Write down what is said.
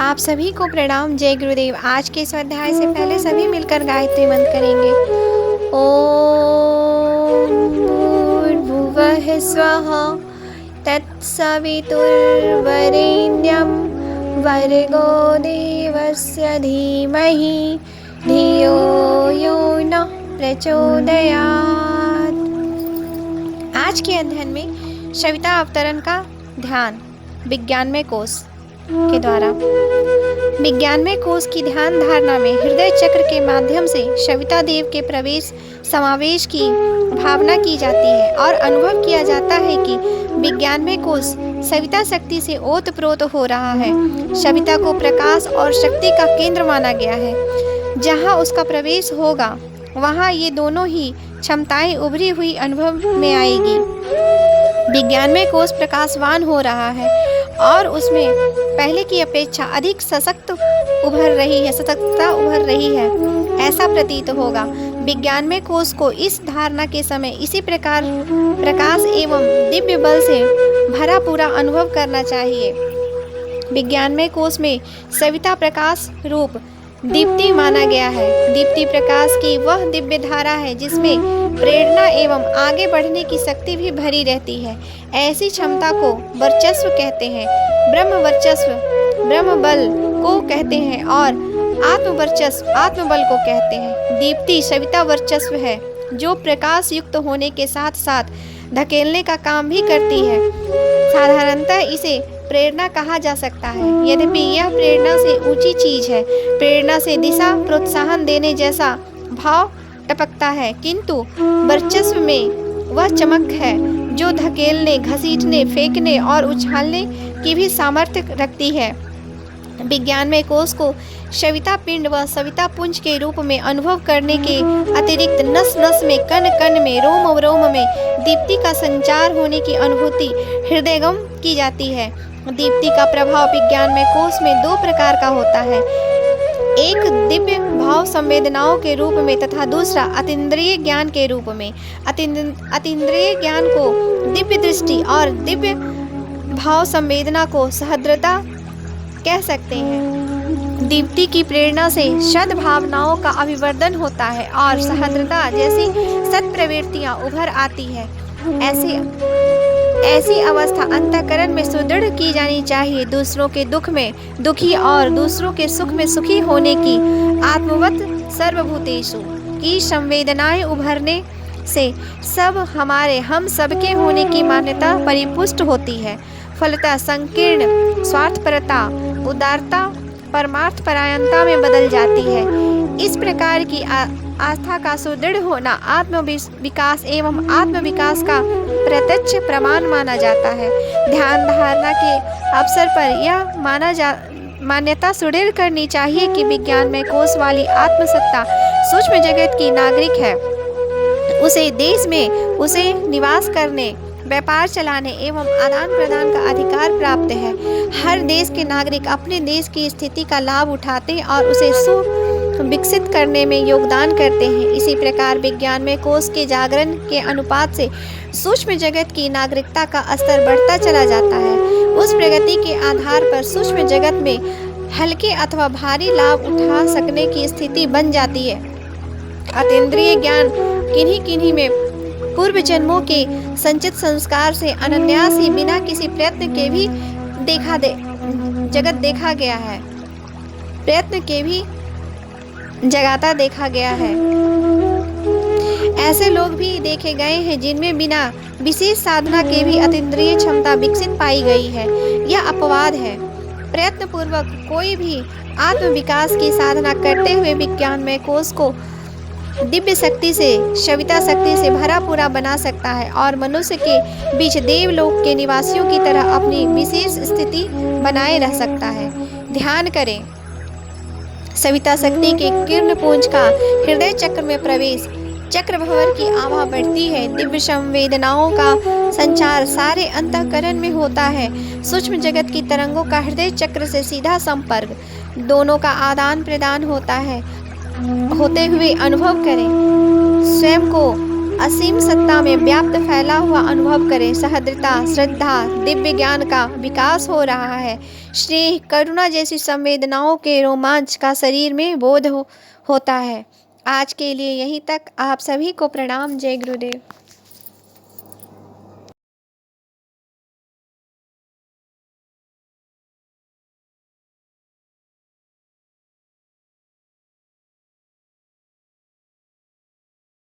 आप सभी को प्रणाम। जय गुरुदेव। आज के इस अध्याय से पहले सभी मिलकर गायत्री मंत्र करेंगे। ओम भूर्भुवः स्वः तत्सवितुर्वरेण्यं भर्गो देवस्य धीमहि धियो यो नः प्रचोदयात्। आज के अध्ययन में सविता अवतरण का ध्यान विज्ञानमय कोश के द्वारा। विज्ञानमय कोश की ध्यान धारणा में हृदय चक्र के माध्यम से सविता देव के प्रवेश समावेश की भावना की जाती है और अनुभव किया जाता है कि विज्ञानमय कोश सविता शक्ति से ओतप्रोत हो रहा है। सविता को प्रकाश और शक्ति का केंद्र माना गया है। जहाँ उसका प्रवेश होगा वहाँ ये दोनों ही क्षमताएं उभरी हुई अनुभव में आएगी। विज्ञानमय कोश प्रकाशवान हो रहा है और उसमें पहले की अपेक्षा अधिक सशक्तता उभर रही है, ऐसा प्रतीत होगा। विज्ञानमय कोश को इस धारणा के समय इसी प्रकार प्रकाश एवं दिव्य बल से भरा पूरा अनुभव करना चाहिए। विज्ञानमय कोश में सविता प्रकाश रूप दीप्ति माना गया है। दीप्ति प्रकाश की वह दिव्य धारा है जिसमें प्रेरणा एवं आगे बढ़ने की शक्ति भी भरी रहती है। ऐसी क्षमता को वर्चस्व कहते हैं। ब्रह्म वर्चस्व ब्रह्म बल को कहते हैं और आत्मवर्चस्व आत्मबल को कहते हैं। दीप्ति सविता वर्चस्व है जो प्रकाश युक्त होने के साथ साथ धकेलने का काम भी करती है। साधारणतः इसे प्रेरणा कहा जा सकता है, यद्यपि यह प्रेरणा से ऊंची चीज है। प्रेरणा से दिशा प्रोत्साहन देने जैसा भाव टपकता है, किंतु वर्चस्व में वह चमक है जो धकेलने, घसीटने, फेंकने और उछालने की भी सामर्थ्य रखती है। विज्ञानमय कोश को सविता पिंड व सविता पुंज के रूप में अनुभव करने के अतिरिक्त नस नस में, कण कण में, रोम रोम में दीप्ति का संचार होने की अनुभूति हृदयगम की जाती है। दीप्ति का प्रभाव विज्ञानमय कोश में दो प्रकार का होता है, एक दिव्य भाव संवेदनाओं के रूप में तथा दूसरा अतीन्द्रिय ज्ञान के रूप में। अतीन्द्रिय ज्ञान को दिव्य दृष्टि और दिव्य भाव संवेदना को सहृदयता कह सकते हैं। दीप्ति की प्रेरणा से सद्भावनाओं का अभिवर्धन होता है और सहृदयता जैसी सत्प्रवृत्तियां उभर आती है। ऐसी अवस्था अंतःकरण में सुदृढ़ की जानी चाहिए। दूसरों के दुख में दुखी और दूसरों के सुख में सुखी होने की आत्मवत सर्वभूतेषु की संवेदनाएं उभरने से हम सबके होने की मान्यता परिपुष्ट होती है। फलतः संकीर्ण स्वार्थपरता उदारता परमार्थ परायणता में बदल जाती है। इस प्रकार की आस्था का सुदृढ़ होना आत्मविकास एवं आत्मविकास का प्रत्यक्ष प्रमाण माना जाता है। ध्यान धारणा के अवसर पर यह मान्यता सुदृढ़ करनी चाहिए कि विज्ञानमय कोश वाली आत्मसत्ता सूक्ष्म जगत की नागरिक है। उसे देश में उसे निवास करने, व्यापार चलाने एवं आदान प्रदान का अधिकार प्राप्त है। हर देश के नागरिक अपने देश की स्थिति का लाभ उठाते हैं और उसे विकसित करने में योगदान करते हैं। इसी प्रकार विज्ञानमय कोश के जागरण के अनुपात से सूक्ष्म जगत की नागरिकता का स्तर बढ़ता चला जाता है। उस प्रगति के आधार पर सूक्ष्म जगत में हल्के अथवा भारी लाभ उठा सकने की स्थिति बन जाती है। अतीन्द्रिय ज्ञान किन्हीं में पूर्व जन्मों के संचित संस्कार से अनायास ही बिना किसी प्रयत्न के भी देखा गया है। ऐसे लोग भी देखे गए हैं जिनमें बिना विशेष साधना के भी अतीन्द्रिय क्षमता विकसित पाई गई है। यह अपवाद है। प्रयत्न पूर्वक कोई भी आत्मविकास की साधना करते हुए विज्ञानमय कोश को दिव्य शक्ति से, सविता शक्ति से भरा पूरा बना सकता है और मनुष्य के बीच देवलोक के निवासियों की तरह अपनी विशेष स्थिति बनाए रह सकता है। ध्यान करें। सविता शक्ति के किरण पुंज का हृदय चक्र में प्रवेश चक्रभवर की आभा बढ़ती है। दिव्य संवेदनाओं का संचार सारे अंतःकरण में होता है। सूक्ष्म जगत की तरंगों का हृदय चक्र से सीधा संपर्क, दोनों का आदान प्रदान होते हुए अनुभव करें। स्वयं को असीम सत्ता में व्याप्त फैला हुआ अनुभव करें। सहृदयता, श्रद्धा, दिव्य ज्ञान का विकास हो रहा है। स्नेह, करुणा जैसी संवेदनाओं के रोमांच का शरीर में बोध होता है। आज के लिए यहीं तक। आप सभी को प्रणाम। जय गुरुदेव।